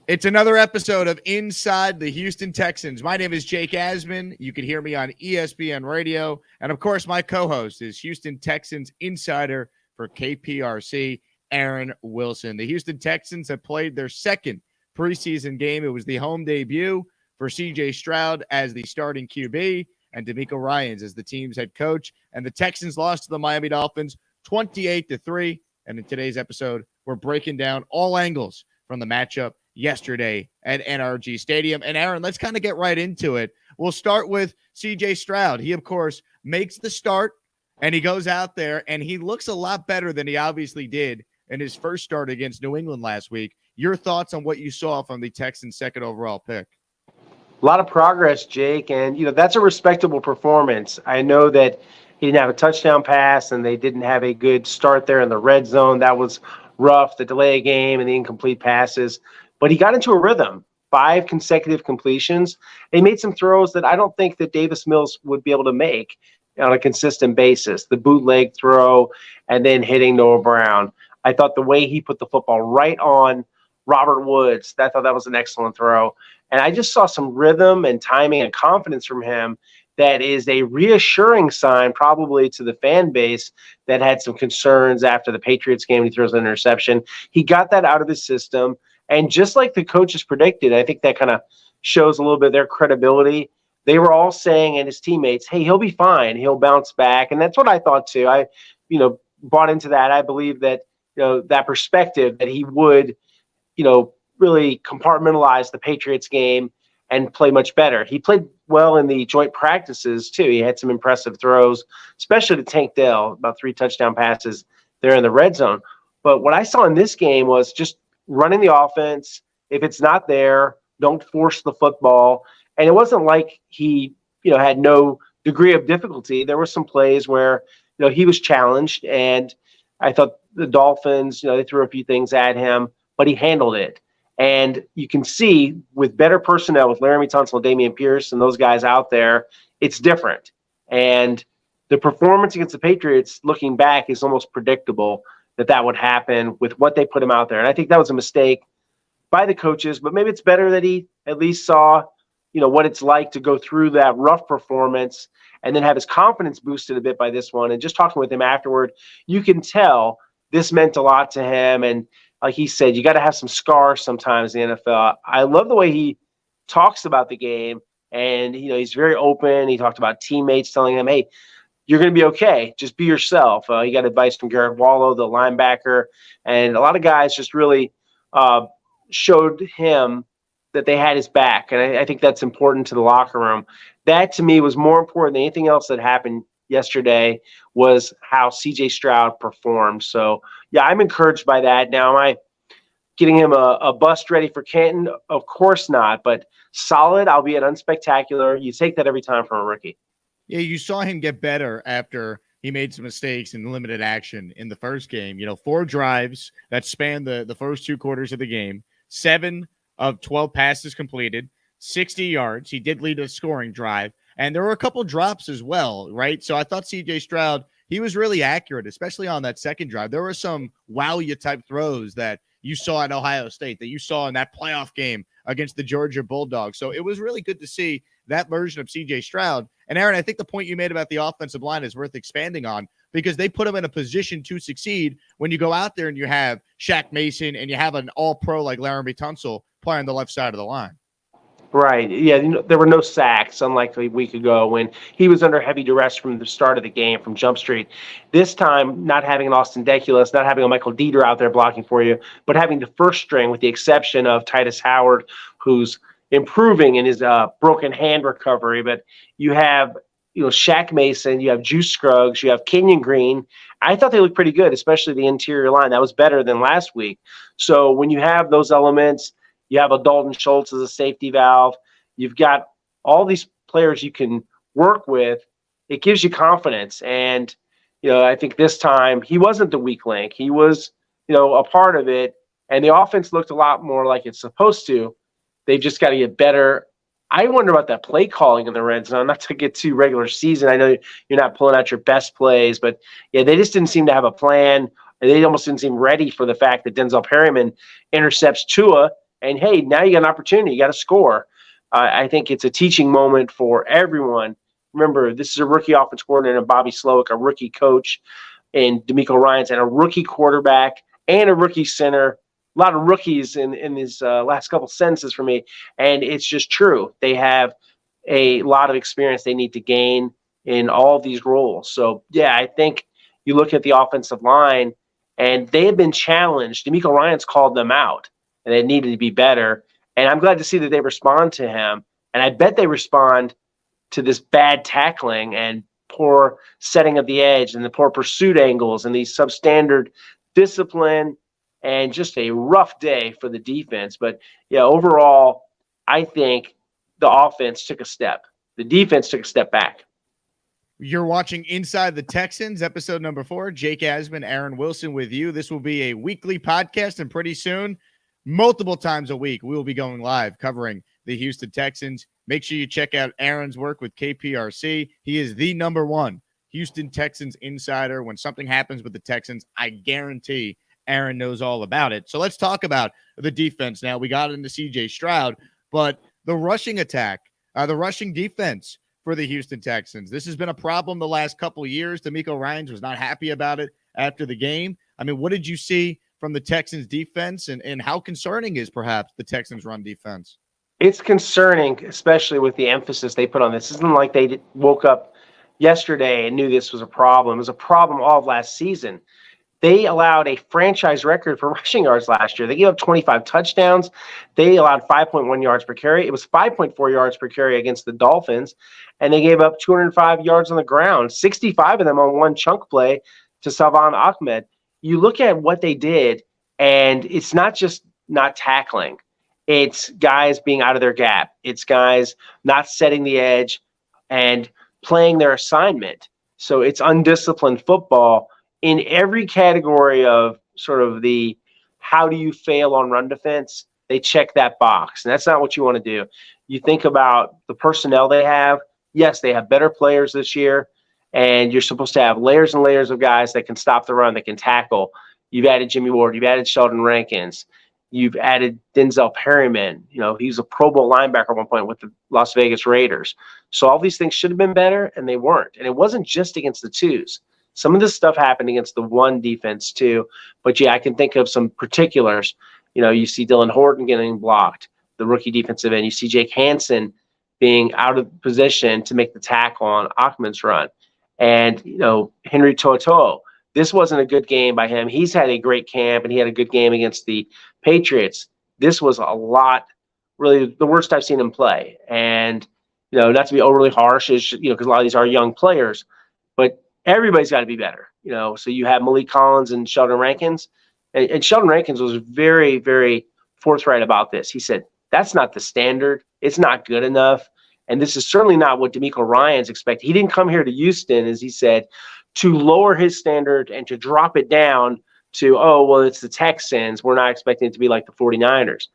It's another episode of Inside the Houston Texans. My name is Jake Asman. You can hear me on ESPN Radio. And, of course, my co-host is Houston Texans Insider for KPRC, Aaron Wilson. The Houston Texans have played their second preseason game. It was the home debut for CJ Stroud as the starting QB and D'Amico Ryans as the team's head coach. And the Texans lost to the Miami Dolphins 28-3. And in today's episode, we're breaking down all angles from the matchup yesterday at NRG Stadium. And Aaron, let's kind of get right into it. We'll start with CJ Stroud. He, of course, makes the start, and he goes out there, and he looks a lot better than he obviously did in his first start against New England last week. Your thoughts on what you saw from the Texans' second overall pick? A lot of progress, Jake, and, that's a respectable performance. I know that he didn't have a touchdown pass, and they didn't have a good start there in the red zone. That was rough, the delay of game and the incomplete passes. But he got into a rhythm, 5 consecutive completions. He made some throws that I don't think that Davis Mills would be able to make on a consistent basis. The bootleg throw and then hitting Noah Brown. I thought the way he put the football right on Robert Woods, I thought that was an excellent throw. And I just saw some rhythm and timing and confidence from him that is a reassuring sign probably to the fan base that had some concerns after the Patriots game. He throws an interception. He got that out of his system. And just like the coaches predicted, I think that kind of shows a little bit of their credibility. They were all saying, and his teammates, hey, he'll be fine. He'll bounce back. And that's what I thought too. I, bought into that. I believe that, that perspective that he would, really compartmentalize the Patriots game and play much better. He played well in the joint practices too. He had some impressive throws, especially to Tank Dell, about 3 touchdown passes there in the red zone. But what I saw in this game was just running the offense. If it's not there, don't force the football. And it wasn't like he, had no degree of difficulty. There were some plays where, he was challenged, and I thought the Dolphins, they threw a few things at him, but he handled it. And you can see with better personnel, with Laramie Tunsil, Dameon Pierce, and those guys out there, it's different. And the performance against the Patriots, looking back, is almost predictable that would happen with what they put him out there. And I think that was a mistake by the coaches, but maybe it's better that he at least saw, what it's like to go through that rough performance and then have his confidence boosted a bit by this one. And just talking with him afterward, you can tell this meant a lot to him. And like he said, you got to have some scars sometimes in the NFL. I love the way he talks about the game, and, he's very open. He talked about teammates telling him, hey, you're going to be okay. Just be yourself. He got advice from Garrett Wallow, the linebacker, and a lot of guys just really showed him that they had his back. And I think that's important to the locker room. That, to me, was more important than anything else that happened yesterday, was how CJ Stroud performed. So, yeah, I'm encouraged by that. Now, am I getting him a bust ready for Canton? Of course not, but solid, albeit unspectacular. You take that every time from a rookie. Yeah, you saw him get better after he made some mistakes in limited action in the first game. 4 drives that spanned the first 2 quarters of the game, 7 of 12 passes completed, 60 yards. He did lead a scoring drive, and there were a couple drops as well, right? So I thought CJ Stroud, he was really accurate, especially on that second drive. There were some wow-you-type throws that you saw at Ohio State, that you saw in that playoff game against the Georgia Bulldogs. So it was really good to see that version of CJ Stroud. And Aaron, I think the point you made about the offensive line is worth expanding on, because they put him in a position to succeed when you go out there and you have Shaq Mason and you have an all-pro like Laramie Tunsil playing on the left side of the line. Right. Yeah, there were no sacks, unlike a week ago when he was under heavy duress from the start of the game from Jump Street. This time, not having an Austin Deculus, not having a Michael Dieter out there blocking for you, but having the first string, with the exception of Titus Howard, who's improving in his broken hand recovery. But you have, Shaq Mason, you have Juice Scruggs, you have Kenyon Green. I thought they looked pretty good, especially the interior line. That was better than last week. So when you have those elements, you have a Dalton Schultz as a safety valve, you've got all these players you can work with. It gives you confidence. And, I think this time he wasn't the weak link. He was, a part of it. And the offense looked a lot more like it's supposed to. They've just got to get better. I wonder about that play calling in the red zone, not to get too regular season. I know you're not pulling out your best plays, but yeah, they just didn't seem to have a plan. They almost didn't seem ready for the fact that Denzel Perryman intercepts Tua And hey, now you got an opportunity. You got to score. I think it's a teaching moment for everyone. Remember, this is a rookie offense coordinator, Bobby Slowick, a rookie coach, and DeMeco Ryans, and a rookie quarterback and a rookie center. A lot of rookies in these last couple sentences for me, and it's just true. They have a lot of experience they need to gain in all of these roles. So, yeah, I think you look at the offensive line, and they have been challenged. DeMeco Ryans called them out, and they needed to be better. And I'm glad to see that they respond to him. And I bet they respond to this bad tackling and poor setting of the edge and the poor pursuit angles and these substandard discipline and just a rough day for the defense. But, yeah, overall, I think the offense took a step. The defense took a step back. You're watching Inside the Texans, episode number 4. Jake Asman, Aaron Wilson with you. This will be a weekly podcast, and pretty soon, multiple times a week, we will be going live covering the Houston Texans. Make sure you check out Aaron's work with KPRC. He is the number one Houston Texans insider. When something happens with the Texans, I guarantee Aaron knows all about it. So let's talk about the defense now. We got into CJ Stroud, but the rushing attack, the rushing defense for the Houston Texans. This has been a problem the last couple of years. DeMeco Ryans was not happy about it after the game. I mean, what did you see from the Texans defense, and how concerning is perhaps the Texans run defense? It's concerning, especially with the emphasis they put on this. It isn't like they woke up yesterday and knew this was a problem. It was a problem all of last season. They allowed a franchise record for rushing yards last year. They gave up 25 touchdowns. They allowed 5.1 yards per carry. It was 5.4 yards per carry against the Dolphins, and they gave up 205 yards on the ground, 65 of them on one chunk play to Salvan Ahmed. You look at what they did, and it's not just not tackling. It's guys being out of their gap. It's guys not setting the edge and playing their assignment. So it's undisciplined football in every category of sort of the how do you fail on run defense. They check that box, and that's not what you want to do. You think about the personnel they have. Yes, they have better players this year, and you're supposed to have layers and layers of guys that can stop the run, that can tackle. You've added Jimmy Ward. You've added Sheldon Rankins. You've added Denzel Perryman. You know, he's a Pro Bowl linebacker at one point with the Las Vegas Raiders. So all these things should have been better, and they weren't. And it wasn't just against the twos. Some of this stuff happened against the one defense too. But, yeah, I can think of some particulars. You know, you see Dylan Horton getting blocked, the rookie defensive end. You see Jake Hansen being out of position to make the tackle on Ahmed's run. And, you know, Henry Toto, this wasn't a good game by him. He's had a great camp, and he had a good game against the Patriots. This was a lot, really the worst I've seen him play. And, you know, not to be overly harsh, is, you know, because a lot of these are young players, but everybody's got to be better. You know, so you have Malik Collins and Sheldon Rankins. And Sheldon Rankins was very, very forthright about this. He said, that's not the standard. It's not good enough. And this is certainly not what DeMeco Ryans expected. He didn't come here to Houston, as he said, to lower his standard and to drop it down to, oh, well, it's the Texans. We're not expecting it to be like the 49ers.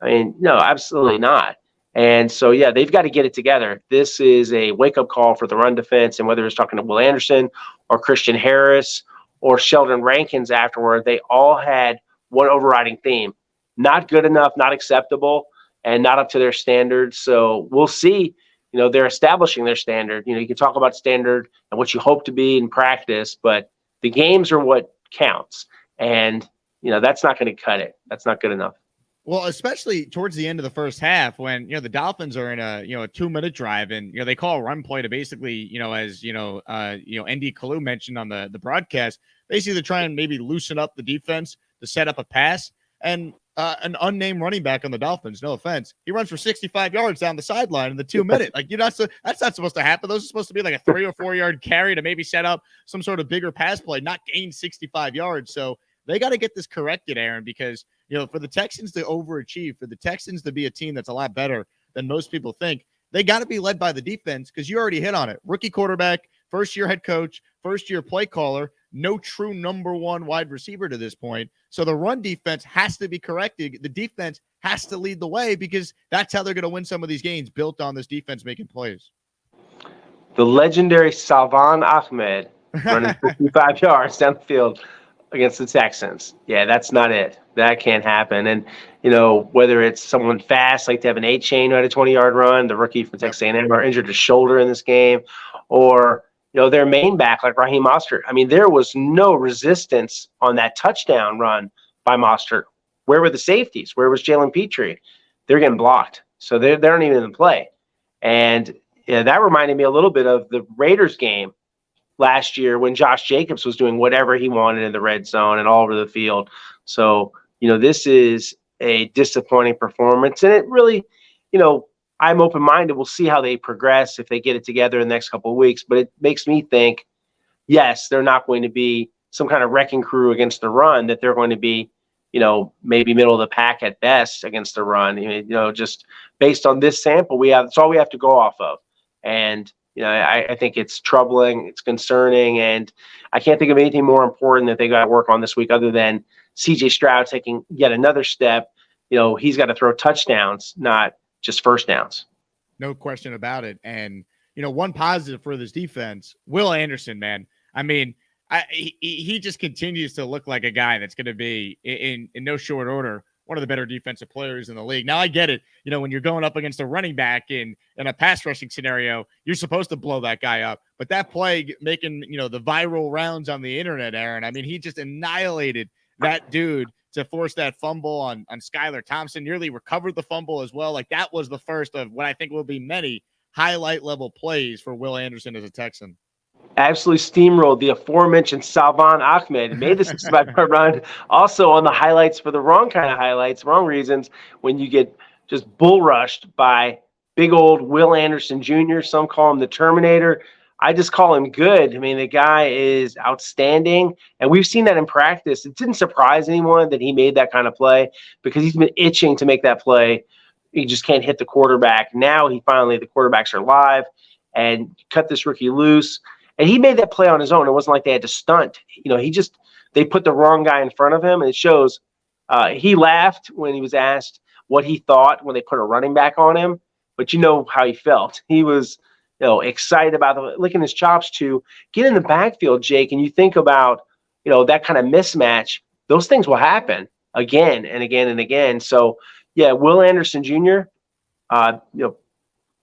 I mean, no, absolutely not. And so, yeah, they've got to get it together. This is a wake-up call for the run defense, and whether it's talking to Will Anderson or Christian Harris or Sheldon Rankins afterward, they all had one overriding theme: not good enough, not acceptable, and not up to their standards. So we'll see. You know, they're establishing their standard. You know, you can talk about standard and what you hope to be in practice, but the games are what counts. And, you know, that's not going to cut it. That's not good enough. Well, especially towards the end of the first half when, you know, the Dolphins are in a 2-minute drive, and, you know, they call a run play to basically, you know, as, ND Kalu mentioned on the broadcast, basically to try and maybe loosen up the defense to set up a pass. And an unnamed running back on the Dolphins, no offense, he runs for 65 yards down the sideline in the 2-minute. Like, that's not supposed to happen. Those are supposed to be like a 3 or 4 yard carry to maybe set up some sort of bigger pass play, not gain 65 yards. So they got to get this corrected, Aaron, because, you know, for the Texans to overachieve, for the Texans to be a team that's a lot better than most people think, they got to be led by the defense, because you already hit on it. Rookie quarterback, first-year head coach, first-year play caller, no true number one wide receiver to this point. So the run defense has to be corrected. The defense has to lead the way, because that's how they're going to win some of these games, built on this defense making plays. The legendary Salvan Ahmed running 55 yards down the field against the Texans. Yeah, that's not it. That can't happen. And, whether it's someone fast like Devin Achane who had a 20-yard run, the rookie from Texas A&M, or injured his shoulder in this game, or, their main back like Raheem Mostert. I mean, there was no resistance on that touchdown run by Mostert. Where were the safeties? Where was Jalen Petrie? They're getting blocked. So they aren't even in play. And that reminded me a little bit of the Raiders game last year when Josh Jacobs was doing whatever he wanted in the red zone and all over the field. So, this is a disappointing performance. And it really, I'm open-minded. We'll see how they progress if they get it together in the next couple of weeks. But it makes me think, yes, they're not going to be some kind of wrecking crew against the run, that they're going to be, maybe middle of the pack at best against the run. Just based on this sample, that's all we have to go off of. And, I think it's troubling, it's concerning, and I can't think of anything more important that they got to work on this week other than CJ Stroud taking yet another step. He's got to throw touchdowns, not just first downs. No question about it. And, one positive for this defense, Will Anderson, man. I mean, he just continues to look like a guy that's going to be, in no short order, one of the better defensive players in the league. Now, I get it. When you're going up against a running back in a pass rushing scenario, you're supposed to blow that guy up. But that play making, the viral rounds on the internet, Aaron, I mean, he just annihilated that dude to force that fumble on Skylar Thompson, nearly recovered the fumble as well. Like, that was the first of what I think will be many highlight level plays for Will Anderson as a Texan. Absolutely steamrolled the aforementioned Salvon Ahmed, made the 65-yard run. Also on the highlights for the wrong kind of highlights, wrong reasons, when you get just bull rushed by big old Will Anderson Jr. Some call him the Terminator. I just call him good. I mean, the guy is outstanding, and we've seen that in practice. It didn't surprise anyone that he made that kind of play because he's been itching to make that play. He just can't hit the quarterback. Now the quarterbacks are live, and cut this rookie loose. And he made that play on his own. It wasn't like they had to stunt. They put the wrong guy in front of him, and it shows. He laughed when he was asked what he thought when they put a running back on him, but you know how he felt. He was, excited about licking his chops to get in the backfield, Jake. And you think about, that kind of mismatch. Those things will happen again and again and again. So, yeah, Will Anderson Jr.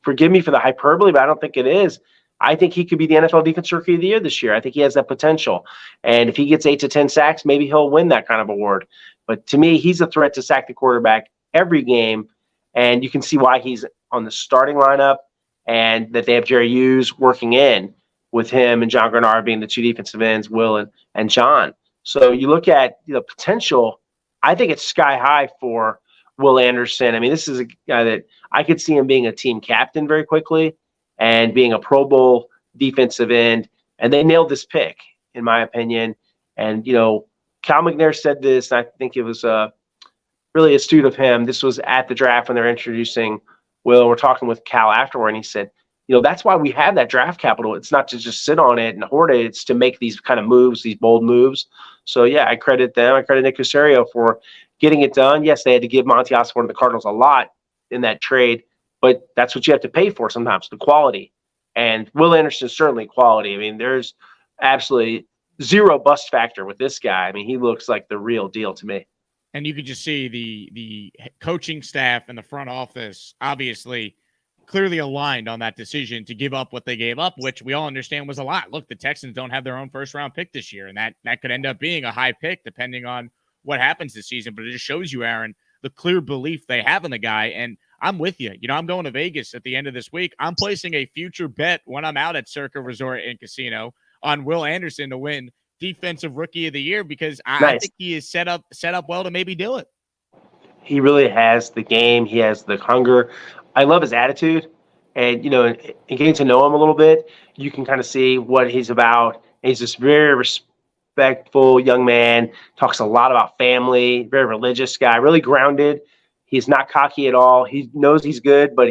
Forgive me for the hyperbole, but I don't think it is. I think he could be the NFL Defensive Rookie of the Year this year. I think he has that potential. And if he gets 8 to 10 sacks, maybe he'll win that kind of award. But to me, he's a threat to sack the quarterback every game. And you can see why he's on the starting lineup and that they have Jerry Hughes working in with him and John Grenard being the two defensive ends, Will and John. So you look at potential, I think it's sky high for Will Anderson. I mean, this is a guy that I could see him being a team captain very quickly and being a Pro Bowl defensive end. And they nailed this pick, in my opinion. And, Cal McNair said this, and I think it was really astute of him. This was at the draft when they're introducing Will. We're talking with Cal afterward, and he said, that's why we have that draft capital. It's not to just sit on it and hoard it. It's to make these kind of moves, these bold moves. So, yeah, I credit them. I credit Nick Caserio for getting it done. Yes, they had to give Monty Osborne and the Cardinals a lot in that trade, but that's what you have to pay for sometimes, the quality. And Will Anderson is certainly quality. I mean, there's absolutely zero bust factor with this guy. I mean, he looks like the real deal to me. And you could just see the coaching staff and the front office obviously clearly aligned on that decision to give up what they gave up, which we all understand was a lot. Look, the Texans don't have their own first-round pick this year, and that could end up being a high pick depending on what happens this season. But it just shows you, Aaron, the clear belief they have in the guy. And I'm with you. I'm going to Vegas at the end of this week. I'm placing a future bet when I'm out at Circa Resort and Casino on Will Anderson to win Defensive Rookie of the Year because I think he is set up well to maybe do it. He really has the game. He has the hunger. I love his attitude. And, in getting to know him a little bit, you can kind of see what he's about. He's this very respectful young man, talks a lot about family, very religious guy, really grounded. He's not cocky at all. He knows he's good, but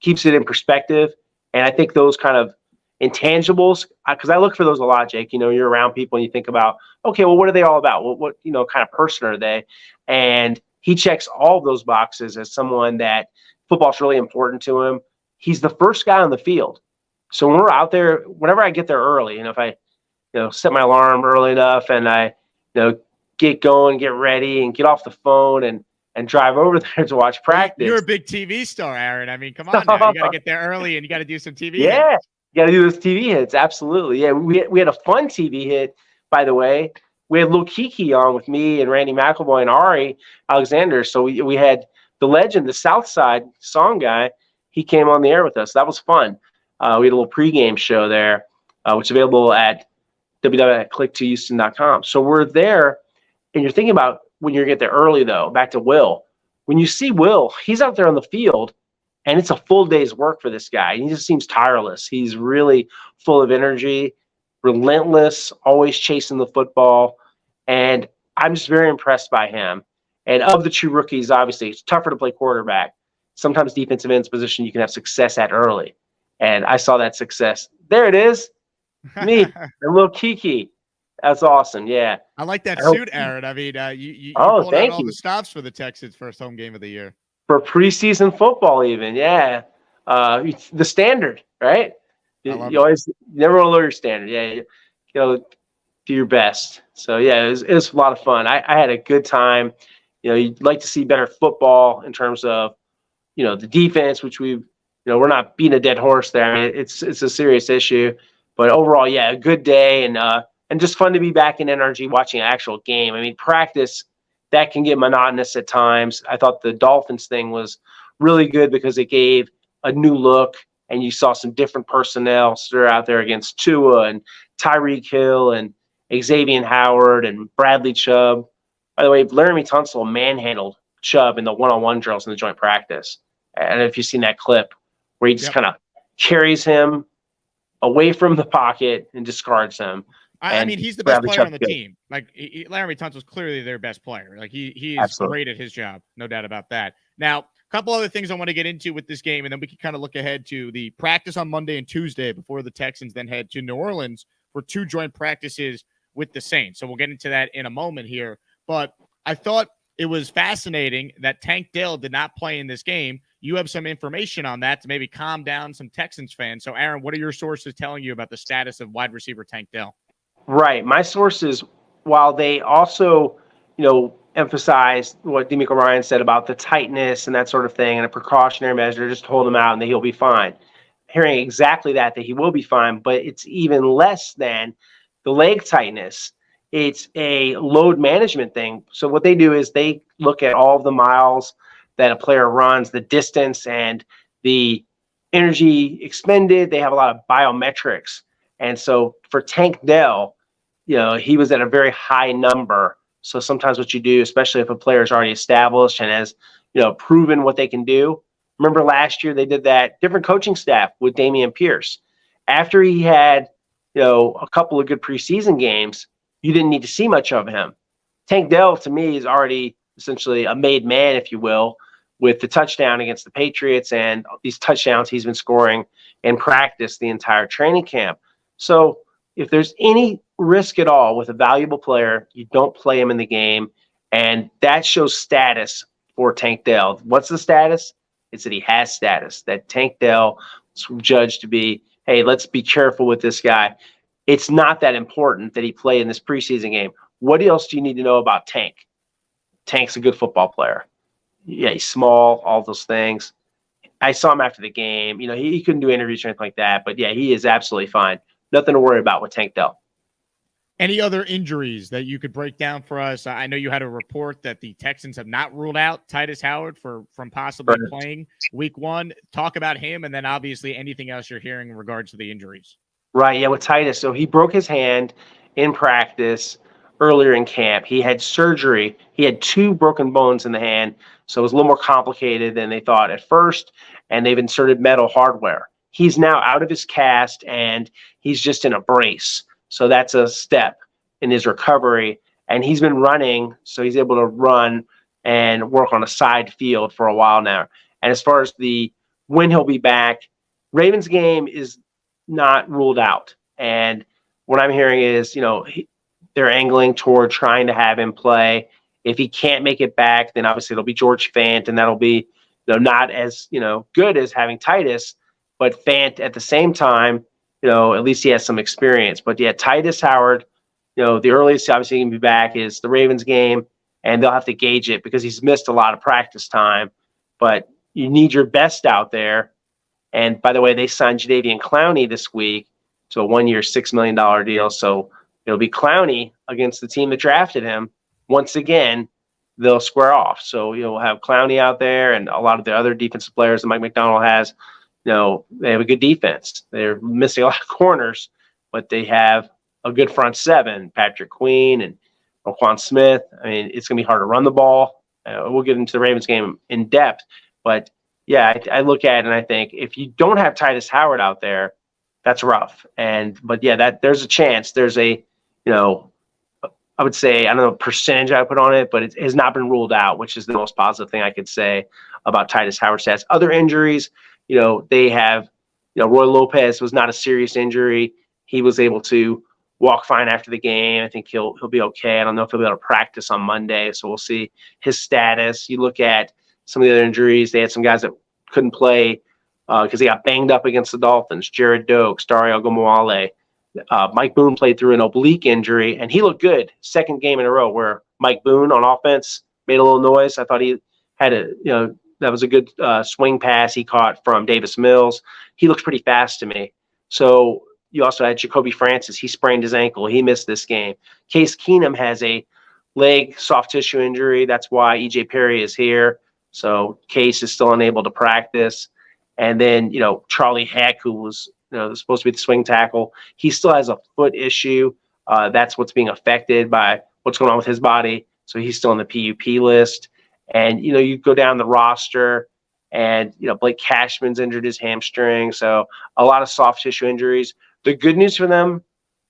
keeps it in perspective. And I think those kind of intangibles, because I look for those a lot, Jake. You're around people and you think about, okay, well, what are they all about? What kind of person are they? And he checks all of those boxes as someone that football's really important to him. He's the first guy on the field. So when we're out there, whenever I get there early, if I set my alarm early enough and I get going, get ready, and get off the phone and drive over there to watch practice. You're a big TV star, Aaron. I mean, come on now. You got to get there early and you got to do some TV Yeah, hits. you got to do those TV hits. Absolutely. Yeah, we had a fun TV hit, by the way. We had Lil Kiki on with me and Randy McElroy and Ari Alexander. So we had the legend, the Southside song guy. He came on the air with us. That was fun. We had a little pregame show there, which is available at www.click2houston.com. So we're there, and you're thinking about when you get there early, though, back to Will. When you see Will, he's out there on the field, and it's a full day's work for this guy. He just seems tireless. He's really full of energy, relentless, always chasing the football, and I'm just very impressed by him. And of the true rookies, obviously, it's tougher to play quarterback. Sometimes defensive end's position you can have success at early, and I saw that success. There it is, me, and little Kiki. That's awesome. Yeah, I like that suit, Aaron. I mean, you pulled out all the stops for the Texans' first home game of the year. For preseason football, even, yeah. The standard, right? You always never want to lower your standard. Yeah, do your best. So yeah, it was a lot of fun. I had a good time. You'd like to see better football in terms of, the defense, which we're not beating a dead horse there. I mean, it's a serious issue, but overall, yeah, a good day and just fun to be back in NRG watching an actual game. I mean, practice, that can get monotonous at times. I thought the Dolphins thing was really good because it gave a new look, and you saw some different personnel that are out there against Tua and Tyreek Hill and Xavier Howard and Bradley Chubb. By the way, Laramie Tunsil manhandled Chubb in the one-on-one drills in the joint practice. I don't know if you've seen that clip where he just kind of carries him away from the pocket and discards him. I mean, he's the best player on the team. Like, Laramie Tunsil's clearly their best player. Like, he is great at his job. No doubt about that. Now, a couple other things I want to get into with this game, and then we can kind of look ahead to the practice on Monday and Tuesday before the Texans then head to New Orleans for 2 joint practices with the Saints. So we'll get into that in a moment here. But I thought it was fascinating that Tank Dell did not play in this game. You have some information on that to maybe calm down some Texans fans. So, Aaron, what are your sources telling you about the status of wide receiver Tank Dell? Right. My sources, while they also, emphasize what DeMeco Ryan said about the tightness and that sort of thing and a precautionary measure, just hold him out and that he'll be fine. Hearing exactly that he will be fine, but it's even less than the leg tightness. It's a load management thing. So what they do is they look at all of the miles that a player runs, the distance and the energy expended. They have a lot of biometrics. And so for Tank Dell, he was at a very high number. So sometimes what you do, especially if a player is already established and has, proven what they can do. Remember last year they did that, different coaching staff with Dameon Pierce. After he had, a couple of good preseason games, you didn't need to see much of him. Tank Dell, to me, is already essentially a made man, if you will, with the touchdown against the Patriots and these touchdowns he's been scoring in practice the entire training camp. So if there's any risk at all with a valuable player, you don't play him in the game. And that shows status for Tank Dell. What's the status? It's that he has status, that Tank Dell is judged to be, hey, let's be careful with this guy. It's not that important that he play in this preseason game. What else do you need to know about Tank? Tank's a good football player. Yeah, he's small, all those things. I saw him after the game. He couldn't do interviews or anything like that. But, yeah, he is absolutely fine. Nothing to worry about with Tank Dell. Any other injuries that you could break down for us? I know you had a report that the Texans have not ruled out Titus Howard from possibly playing week 1. Talk about him, and then obviously anything else you're hearing in regards to the injuries. Right, yeah, with Titus. So he broke his hand in practice earlier in camp. He had surgery. He had 2 broken bones in the hand, so it was a little more complicated than they thought at first, and they've inserted metal hardware. He's now out of his cast, and he's just in a brace. So that's a step in his recovery. And he's been running, so he's able to run and work on a side field for a while now. And as far as when he'll be back, Ravens game is not ruled out. And what I'm hearing is, they're angling toward trying to have him play. If he can't make it back, then obviously it'll be George Fant, and that'll be not as good as having Titus. But Fant at the same time, at least he has some experience. But yeah, Titus Howard, the earliest obviously he can be back is the Ravens game, and they'll have to gauge it because he's missed a lot of practice time. But you need your best out there. And by the way, they signed Jadeveon Clowney this week to a 1-year, $6 million deal. So it'll be Clowney against the team that drafted him. Once again, they'll square off. So you'll have Clowney out there and a lot of the other defensive players that Mike McDonald has. They have a good defense. They're missing a lot of corners, but they have a good front seven, Patrick Queen and Roquan Smith. I mean, it's going to be hard to run the ball. We'll get into the Ravens game in depth. But, yeah, I look at it and I think if you don't have Titus Howard out there, that's rough. But, yeah, there's a chance. There's I would say, I don't know percentage I put on it, but it has not been ruled out, which is the most positive thing I could say about Titus Howard's stats. Other injuries, they have, Roy Lopez was not a serious injury. He was able to walk fine after the game. I think he'll be okay. I don't know if he'll be able to practice on Monday, so we'll see his status. You look at some of the other injuries. They had some guys that couldn't play because they got banged up against the Dolphins. Jared Dokes, Dario Gomawale. Mike Boone played through an oblique injury, and he looked good. Second game in a row where Mike Boone on offense made a little noise. I thought he had that was a good swing pass he caught from Davis Mills. He looks pretty fast to me. So you also had Jacoby Francis. He sprained his ankle. He missed this game. Case Keenum has a leg soft tissue injury. That's why E.J. Perry is here. So Case is still unable to practice. And then, Charlie Heck, who was supposed to be the swing tackle, he still has a foot issue. That's what's being affected by what's going on with his body. So he's still on the PUP list. And, you go down the roster and, Blake Cashman's injured his hamstring. So a lot of soft tissue injuries. The good news for them,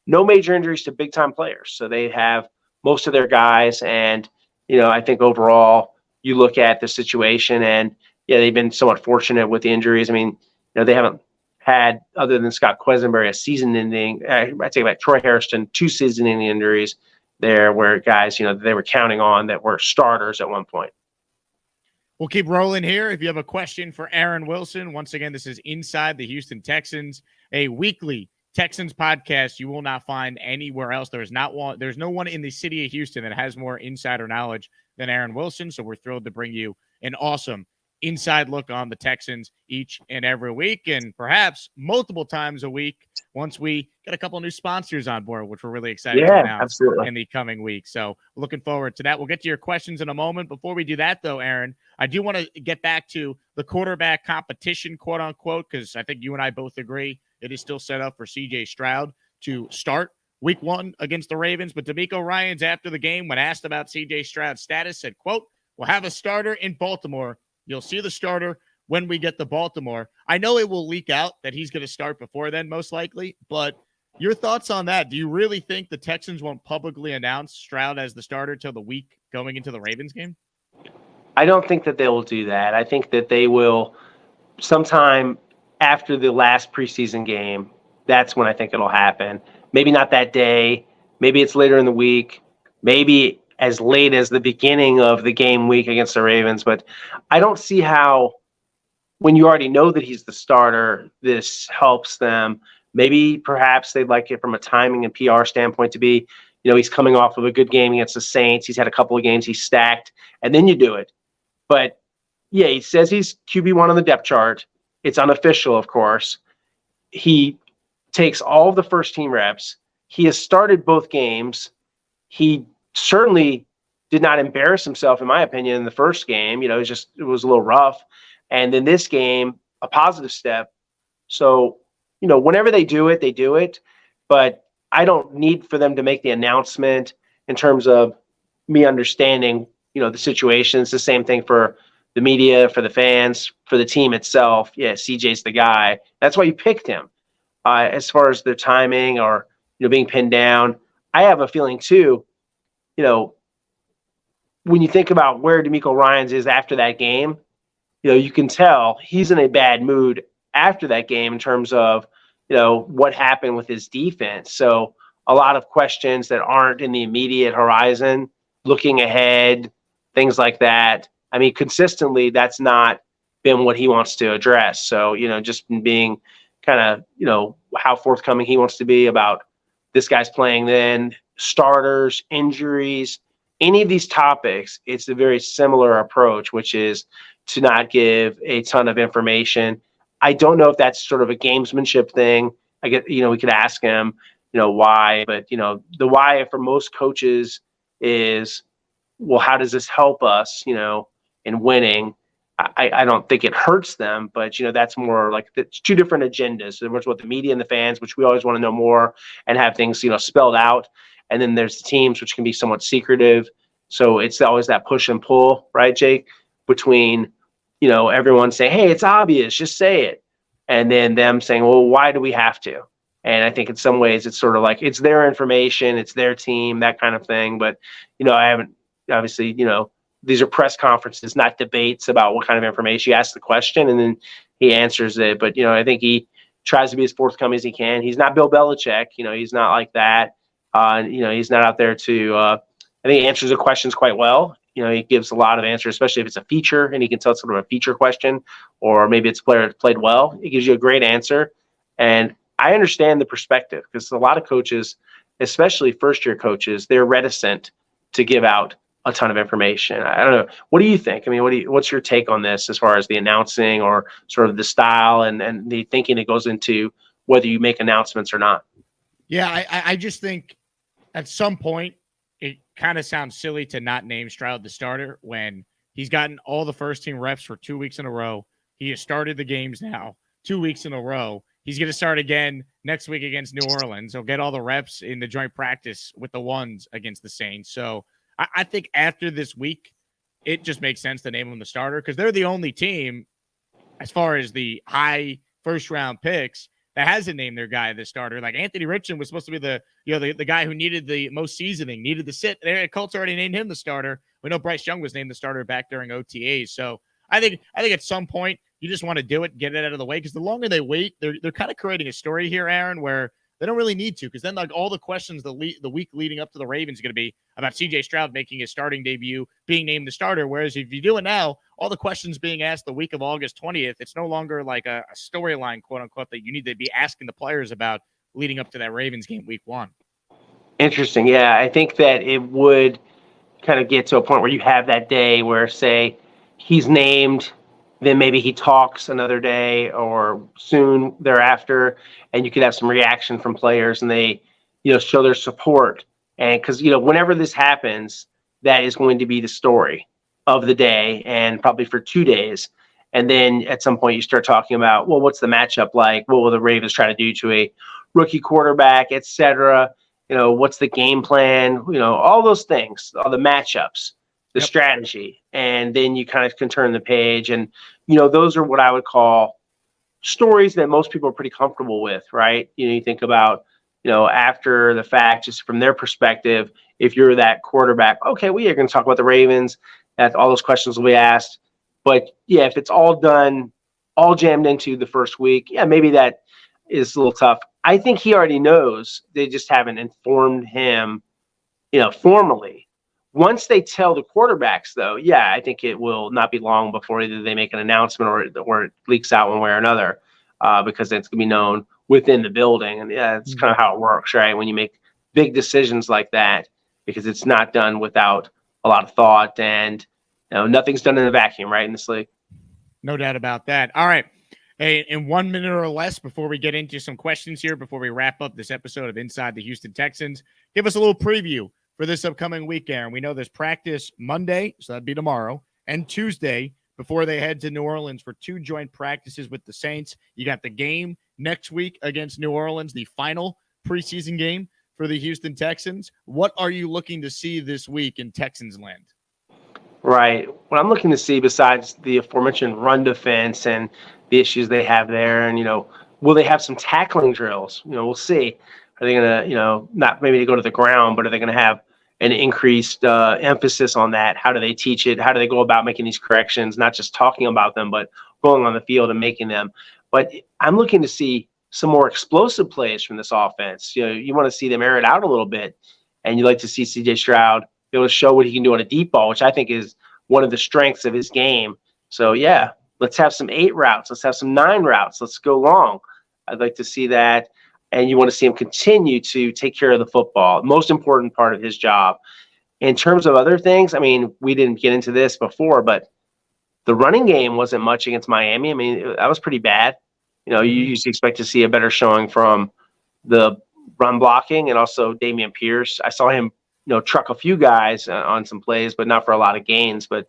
no major injuries to big-time players. So they have most of their guys. And, I think overall you look at the situation and, yeah, they've been somewhat fortunate with the injuries. I mean, they haven't had, other than Scott Quesenberry, a season-ending, I'd say about Troy Hairston, 2 season-ending injuries there where guys, they were counting on that were starters at one point. We'll keep rolling here. If you have a question for Aaron Wilson, once again, this is Inside the Houston Texans, a weekly Texans podcast you will not find anywhere else. There's no one in the city of Houston that has more insider knowledge than Aaron Wilson. So we're thrilled to bring you an awesome inside look on the Texans each and every week, and perhaps multiple times a week once we get a couple new sponsors on board, which we're really excited to announce in the coming week. So looking forward to that. We'll get to your questions in a moment. Before we do that, though, Aaron, I do want to get back to the quarterback competition, quote unquote, because I think you and I both agree it is still set up for CJ Stroud to start week 1 against the Ravens. But DeMeco Ryans, after the game, when asked about CJ Stroud's status, said, quote, "We'll have a starter in Baltimore. You'll see the starter when we get to Baltimore." I know it will leak out that he's going to start before then, most likely, but your thoughts on that? Do you really think the Texans won't publicly announce Stroud as the starter till the week going into the Ravens game? I don't think that they will do that. I think that they will sometime after the last preseason game. That's when I think it'll happen. Maybe not that day. Maybe it's later in the week. Maybe as late as the beginning of the game week against the Ravens. But I don't see how, when you already know that he's the starter, this helps them. Maybe perhaps they'd like it from a timing and PR standpoint to be, he's coming off of a good game against the Saints. He's had a couple of games he's stacked, and then you do it. But, yeah, he says he's QB1 on the depth chart. It's unofficial, of course. He takes all of the first-team reps. He has started both games. He certainly did not embarrass himself, in my opinion, in the first game. It was a little rough. And then this game, a positive step. So, whenever they do it, they do it. But I don't need for them to make the announcement in terms of me understanding, the situation. It's the same thing for the media, for the fans, for the team itself. Yeah, CJ's the guy. That's why you picked him. As far as the timing or, being pinned down, I have a feeling too, when you think about where DeMeco Ryans is after that game, you can tell he's in a bad mood after that game in terms of, what happened with his defense. So a lot of questions that aren't in the immediate horizon, looking ahead, things like that. I mean, consistently, that's not been what he wants to address. So, just being kind of, how forthcoming he wants to be about this guy's playing then, starters, injuries, any of these topics, it's a very similar approach, which is to not give a ton of information. I don't know if that's sort of a gamesmanship thing. I get, we could ask him, why, but, the why for most coaches is, well, how does this help us, in winning? I don't think it hurts them, but, that's more like it's two different agendas. So there's what the media and the fans, which we always want to know more and have things, spelled out. And then there's the teams, which can be somewhat secretive. So it's always that push and pull, right, Jake, between, everyone saying, hey, it's obvious, just say it. And then them saying, well, why do we have to? And I think in some ways it's sort of like it's their information, it's their team, that kind of thing. But, I haven't obviously, these are press conferences, not debates about what kind of information. You ask the question and then he answers it. But, I think he tries to be as forthcoming as he can. He's not Bill Belichick. He's not like that. He's not out there to, I think he answers the questions quite well. He gives a lot of answers, especially if it's a feature and he can tell it's sort of a feature question, or maybe it's a player that played well. He gives you a great answer. And I understand the perspective because a lot of coaches, especially first-year coaches, they're reticent to give out a ton of information. I don't know. What do you think? I mean, what's your take on this as far as the announcing or sort of the style and the thinking that goes into whether you make announcements or not? Yeah, I just think at some point it kind of sounds silly to not name Stroud the starter when he's gotten all the first-team reps for 2 weeks in a row. He has started the games now 2 weeks in a row. He's going to start again next week against New Orleans. He'll get all the reps in the joint practice with the ones against the Saints. So I think after this week, it just makes sense to name him the starter because they're the only team, as far as the high first-round picks, that hasn't named their guy the starter. Like Anthony Richardson was supposed to be the guy who needed the most seasoning, needed to sit. The Colts already named him the starter. We know Bryce Young was named the starter back during OTAs. So I think at some point you just want to do it, get it out of the way, because the longer they wait, they're kind of creating a story here, Aaron, where they don't really need to, because then like all the questions the week leading up to the Ravens are going to be about CJ Stroud making his starting debut, being named the starter. Whereas if you do it now, all the questions being asked the week of August 20th, it's no longer like a storyline, quote unquote, that you need to be asking the players about leading up to that Ravens game week 1. Interesting. Yeah, I think that it would kind of get to a point where you have that day where, say, he's named, then maybe he talks another day or soon thereafter, and you could have some reaction from players and they, show their support. And because, whenever this happens, that is going to be the story of the day and probably for 2 days. And then at some point you start talking about, well, what's the matchup like? What will the Ravens try to do to a rookie quarterback, et cetera? What's the game plan? All those things, all the matchups, the strategy. And then you kind of can turn the page. And, those are what I would call stories that most people are pretty comfortable with, right? You think about, after the fact, just from their perspective, if you're that quarterback, okay, we are going to talk about the Ravens. That all those questions will be asked. But yeah, if it's all done, all jammed into the first week, yeah, maybe that is a little tough. I think he already knows. They just haven't informed him, formally. Once they tell the quarterbacks, though, yeah, I think it will not be long before either they make an announcement or it leaks out one way or another, because it's going to be known within the building. And yeah, it's kind of how it works, right? When you make big decisions like that, because it's not done without a lot of thought, and nothing's done in a vacuum, right, in this league. No doubt about that. All right. Hey, in 1 minute or less before we get into some questions here, before we wrap up this episode of Inside the Houston Texans, give us a little preview for this upcoming week, Aaron. We know there's practice Monday, so that'd be tomorrow, and Tuesday before they head to New Orleans for 2 joint practices with the Saints. You got the game next week against New Orleans, the final preseason game for the Houston Texans. What are you looking to see this week in Texans land? Right. What I'm looking to see, besides the aforementioned run defense and the issues they have there, and, will they have some tackling drills? We'll see. Are they going to, not maybe to go to the ground, but are they going to have an increased emphasis on that? How do they teach it? How do they go about making these corrections, not just talking about them, but going on the field and making them? But I'm looking to see some more explosive plays from this offense. You want to see them air it out a little bit, and you like to see CJ Stroud be able to show what he can do on a deep ball, which I think is one of the strengths of his game. So, yeah, let's have some 8 routes. Let's have some 9 routes. Let's go long. I'd like to see that. and you want to see him continue to take care of the football. Most important part of his job. In terms of other things, I mean, we didn't get into this before, but the running game wasn't much against Miami. I mean, that was pretty bad. You know, you usually expect to see a better showing from the run blocking and also Dameon Pierce. I saw him, truck a few guys on some plays, but not for a lot of gains. But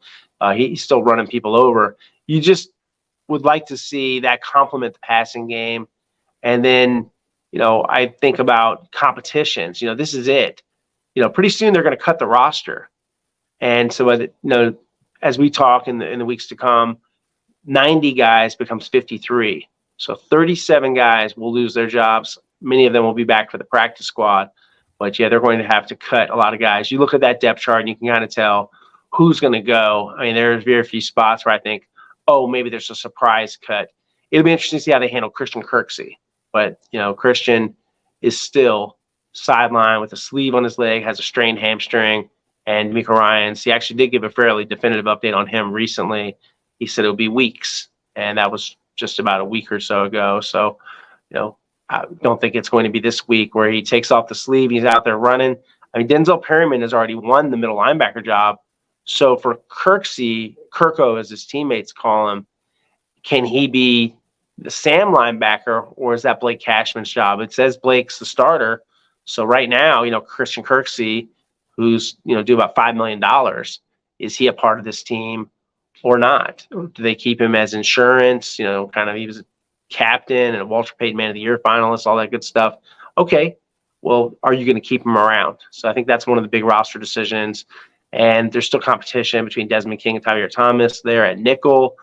he's still running people over. You just would like to see that complement the passing game. And then, I think about competitions. This is it. Pretty soon they're going to cut the roster. And so, as we talk in the weeks to come, 90 guys becomes 53. So 37 guys will lose their jobs. Many of them will be back for the practice squad. But, yeah, they're going to have to cut a lot of guys. You look at that depth chart and you can kind of tell who's going to go. I mean, there's very few spots where I think, oh, maybe there's a surprise cut. It'll be interesting to see how they handle Christian Kirksey. But, Christian is still sidelined with a sleeve on his leg, has a strained hamstring. And D'Amico Ryans, he actually did give a fairly definitive update on him recently. He said it would be weeks, and that was just about a week or so ago. So, I don't think it's going to be this week where he takes off the sleeve, he's out there running. I mean, Denzel Perryman has already won the middle linebacker job. So for Kirksey, Kirko as his teammates call him, can he be the Sam linebacker, or is that Blake Cashman's job? It says Blake's the starter. So right now, Christian Kirksey, who's, due about $5 million, is he a part of this team or not? Or do they keep him as insurance? He was a captain and a Walter Payton Man of the Year finalist, all that good stuff. Okay, well, are you going to keep him around? So I think that's one of the big roster decisions. And there's still competition between Desmond King and Tavierre Thomas there at nickel,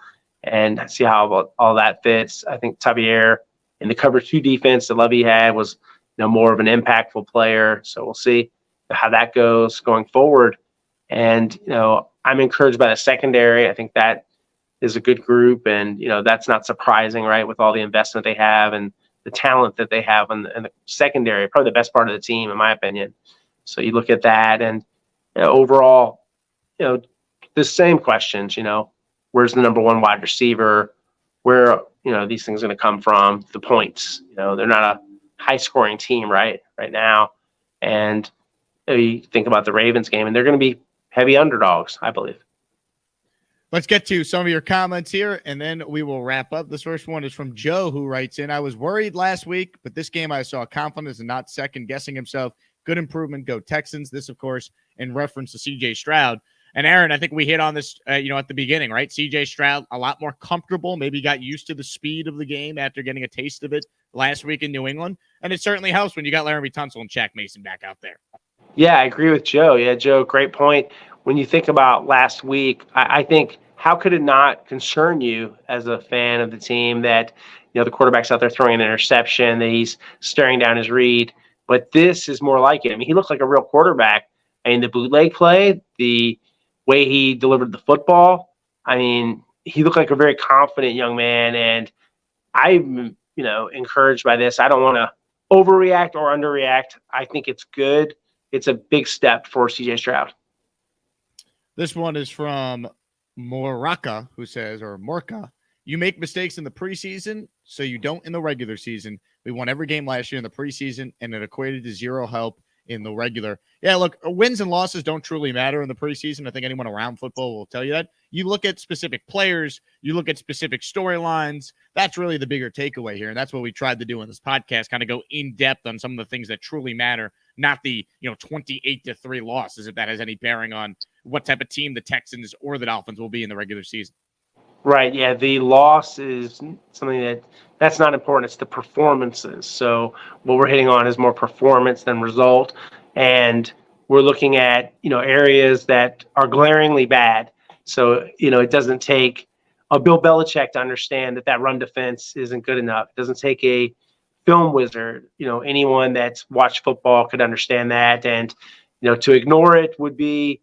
and see how all that fits. I think Tavierre in the cover 2 defense that Lovey had was more of an impactful player. So we'll see how that goes going forward. And, I'm encouraged by the secondary. I think that is a good group. And, that's not surprising, right, with all the investment they have and the talent that they have in the secondary, probably the best part of the team, in my opinion. So you look at that and overall, the same questions, where's the number one wide receiver? Where, these things are going to come from? The points, they're not a high scoring team right now. And you think about the Ravens game, and they're going to be heavy underdogs, I believe. Let's get to some of your comments here, and then we will wrap up. This first one is from Joe, who writes in, I was worried last week, but this game I saw confidence and not second-guessing himself. Good improvement. Go Texans. This, of course, in reference to CJ Stroud. And Aaron, I think we hit on this, at the beginning, right? CJ Stroud, a lot more comfortable, maybe got used to the speed of the game after getting a taste of it last week in New England. And it certainly helps when you got Laramie Tunsil and Shaq Mason back out there. Yeah, I agree with Joe. Yeah, Joe, great point. When you think about last week, I think, how could it not concern you as a fan of the team that, the quarterback's out there throwing an interception, that he's staring down his read? But this is more like it. I mean, he looked like a real quarterback. I mean, the bootleg play, the way he delivered the football, I mean, he looked like a very confident young man. And I'm, encouraged by this. I don't want to overreact or underreact. I think it's good. It's a big step for CJ Stroud. This one is from Moraka, who says, or Morka, you make mistakes in the preseason, so you don't in the regular season. We won every game last year in the preseason, and it equated to zero help in the regular. Yeah, look, wins and losses don't truly matter in the preseason. I think anyone around football will tell you that. You look at specific players, you look at specific storylines. That's really the bigger takeaway here, and that's what we tried to do in this podcast, kind of go in depth on some of the things that truly matter, not the 28-3 losses, if that has any bearing on what type of team the Texans or the Dolphins will be in the regular season. Right. Yeah. The loss is something that's not important. It's the performances. So what we're hitting on is more performance than result. And we're looking at, areas that are glaringly bad. So, it doesn't take a Bill Belichick to understand that run defense isn't good enough. It doesn't take a film wizard. Anyone that's watched football could understand that. And, to ignore it would be,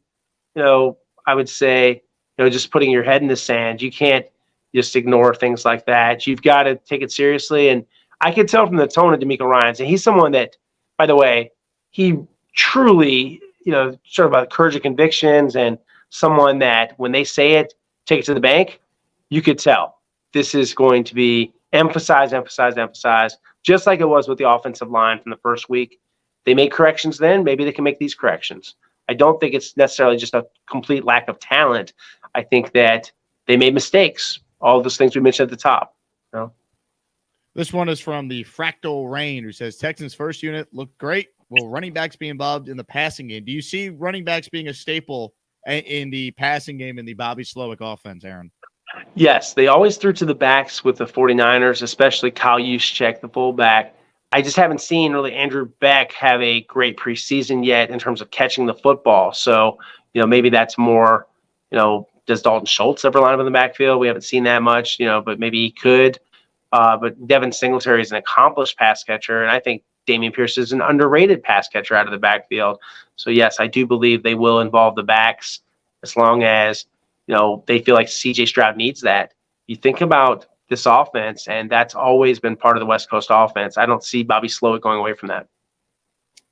I would say, just putting your head in the sand. You can't just ignore things like that. You've got to take it seriously. And I could tell from the tone of D'Amico Ryans, and he's someone that, by the way, he truly, sort of about courage of convictions, and someone that when they say it, take it to the bank. You could tell this is going to be emphasize, just like it was with the offensive line from the first week. They made corrections then. Maybe they can make these corrections. I don't think it's necessarily just a complete lack of talent. I think that they made mistakes. All those things we mentioned at the top. You know? This one is from the Fractal Rain, who says Texans first unit looked great. Will running backs be involved in the passing game? Do you see running backs being a staple in the passing game in the Bobby Slowick offense, Aaron? Yes, they always threw to the backs with the 49ers, especially Kyle Juszczyk, the fullback. I just haven't seen really Andrew Beck have a great preseason yet in terms of catching the football. So, maybe that's more, does Dalton Schultz ever line up in the backfield? We haven't seen that much, but maybe he could. But Devin Singletary is an accomplished pass catcher, and I think Dameon Pierce is an underrated pass catcher out of the backfield. So, yes, I do believe they will involve the backs as long as, they feel like CJ Stroud needs that. You think about this offense, and that's always been part of the West Coast offense. I don't see Bobby Slowick going away from that.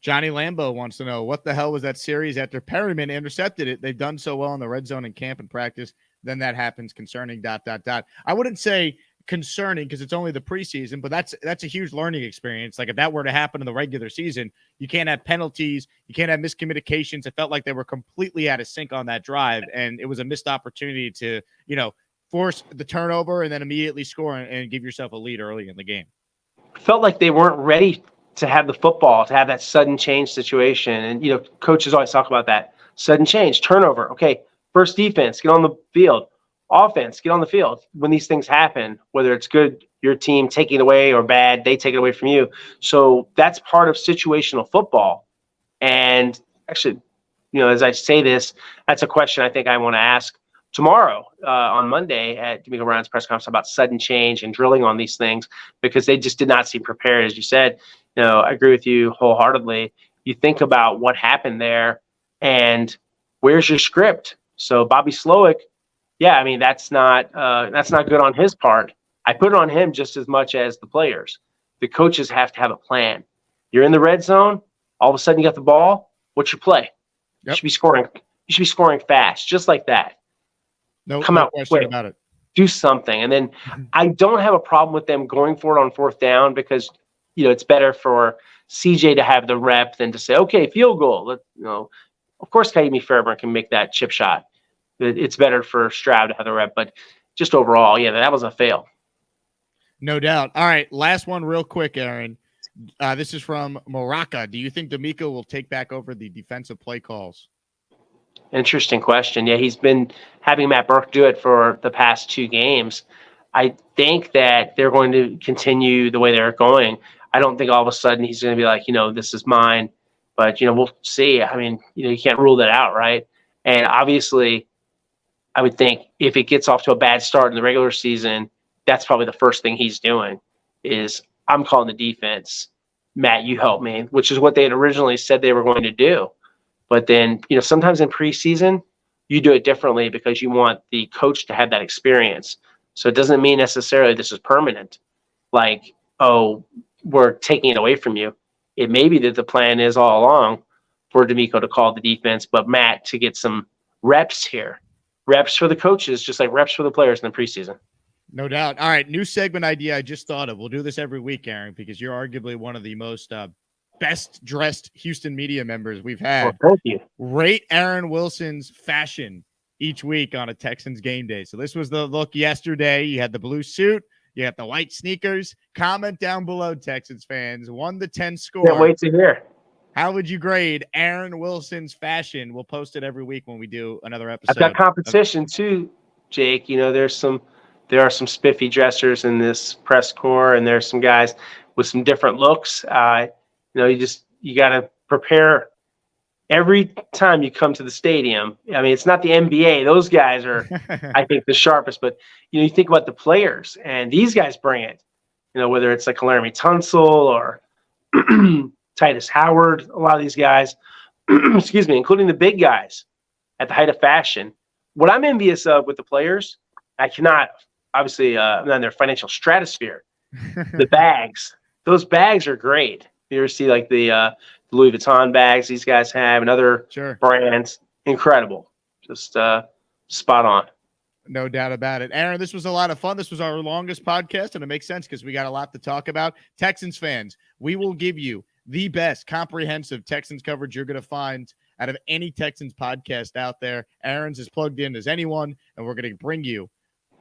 Johnny Lambo wants to know, what the hell was that series after Perryman intercepted it? They've done so well in the red zone and camp and practice. Then that happens concerning ... I wouldn't say concerning because it's only the preseason, but that's a huge learning experience. Like if that were to happen in the regular season, you can't have penalties, you can't have miscommunications. It felt like they were completely out of sync on that drive, and it was a missed opportunity to, force the turnover and then immediately score and give yourself a lead early in the game. Felt like they weren't ready to have the football, to have that sudden change situation. And, coaches always talk about that sudden change, turnover. Okay, first defense, get on the field. Offense, get on the field. When these things happen, whether it's good, your team taking it away, or bad, they take it away from you. So that's part of situational football. And actually, as I say this, that's a question I think I want to ask tomorrow on Monday at D'Amico Ryan's press conference about sudden change and drilling on these things, because they just did not seem prepared. As you said, I agree with you wholeheartedly. You think about what happened there and where's your script? So Bobby Slowick, yeah, I mean, that's not good on his part. I put it on him just as much as the players. The coaches have to have a plan. You're in the red zone, all of a sudden you got the ball. What's your play? Yep. You should be scoring. You should be scoring fast, just like that. No question about it. Do something. And then I don't have a problem with them going for it on fourth down because, it's better for CJ to have the rep than to say, okay, field goal. Of course, Kaimi Fairburn can make that chip shot. It's better for Stroud to have the rep. But just overall, yeah, that was a fail. No doubt. All right, last one real quick, Aaron. This is from Moraka. Do you think D'Amico will take back over the defensive play calls? Interesting question. Yeah, he's been having Matt Burke do it for the past 2 games. I think that they're going to continue the way they're going. I don't think all of a sudden he's going to be like, this is mine. But, we'll see. I mean, you can't rule that out, right? And obviously, I would think if it gets off to a bad start in the regular season, that's probably the first thing he's doing is I'm calling the defense. Matt, you help me, which is what they had originally said they were going to do. But then, sometimes in preseason, you do it differently because you want the coach to have that experience. So it doesn't mean necessarily this is permanent. Like, oh, we're taking it away from you. It may be that the plan is all along for D'Amico to call the defense, but Matt to get some reps here. Reps for the coaches, just like reps for the players in the preseason. No doubt. All right, new segment idea I just thought of. We'll do this every week, Aaron, because you're arguably one of the most best-dressed Houston media members we've had. Well, thank you. Rate Aaron Wilson's fashion each week on a Texans game day. So this was the look yesterday. You had the blue suit. You had the white sneakers. Comment down below, Texans fans. 1 to 10 score. Can't wait to hear. How would you grade Aaron Wilson's fashion? We'll post it every week when we do another episode. I've got competition too, Jake. There are some spiffy dressers in this press corps, and there's some guys with some different looks. You got to prepare every time you come to the stadium. I mean, it's not the NBA. Those guys are, I think, the sharpest. But, you think about the players, and these guys bring it. Whether it's like Laramie Tunsil or Titus Howard, a lot of these guys, excuse me, including the big guys at the height of fashion. What I'm envious of with the players, I cannot, obviously, I'm not in their financial stratosphere. The bags. Those bags are great. You ever see like the Louis Vuitton bags these guys have and other brands? Incredible. Just spot on. No doubt about it. Aaron, this was a lot of fun. This was our longest podcast, and it makes sense because we got a lot to talk about. Texans fans, we will give you the best comprehensive Texans coverage you're going to find out of any Texans podcast out there. Aaron's as plugged in as anyone, and we're going to bring you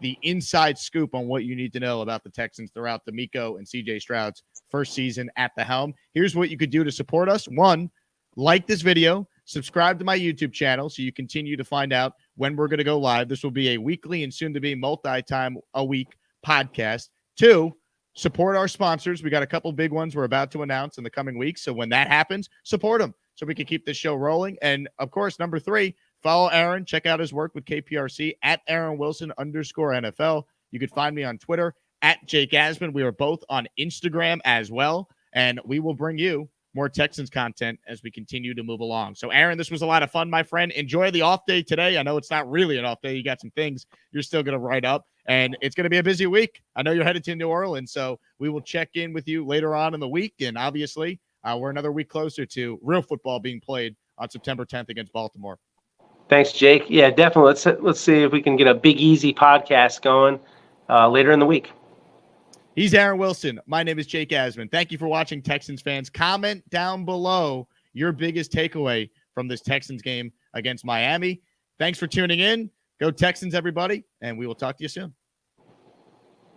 the inside scoop on what you need to know about the Texans throughout D'Amico and CJ Stroud's first season at the helm. Here's what you could do to support us. One, like this video, subscribe to my YouTube channel so you continue to find out when we're going to go live. This will be a weekly and soon to be multi-time a week podcast. Two, support our sponsors. We got a couple big ones we're about to announce in the coming weeks. So when that happens, support them so we can keep this show rolling. And of course, number three, follow Aaron. Check out his work with KPRC at Aaron Wilson_NFL. You can find me on Twitter at Jake Asman. We are both on Instagram as well. And we will bring you more Texans content as we continue to move along. So, Aaron, this was a lot of fun, my friend. Enjoy the off day today. I know it's not really an off day. You got some things you're still going to write up, and it's going to be a busy week. I know you're headed to New Orleans, so we will check in with you later on in the week. And obviously, we're another week closer to real football being played on September 10th against Baltimore. Thanks, Jake. Yeah, definitely. Let's see if we can get a big, easy podcast going later in the week. He's Aaron Wilson. My name is Jake Asman. Thank you for watching, Texans fans. Comment down below your biggest takeaway from this Texans game against Miami. Thanks for tuning in. Go Texans, everybody, and we will talk to you soon.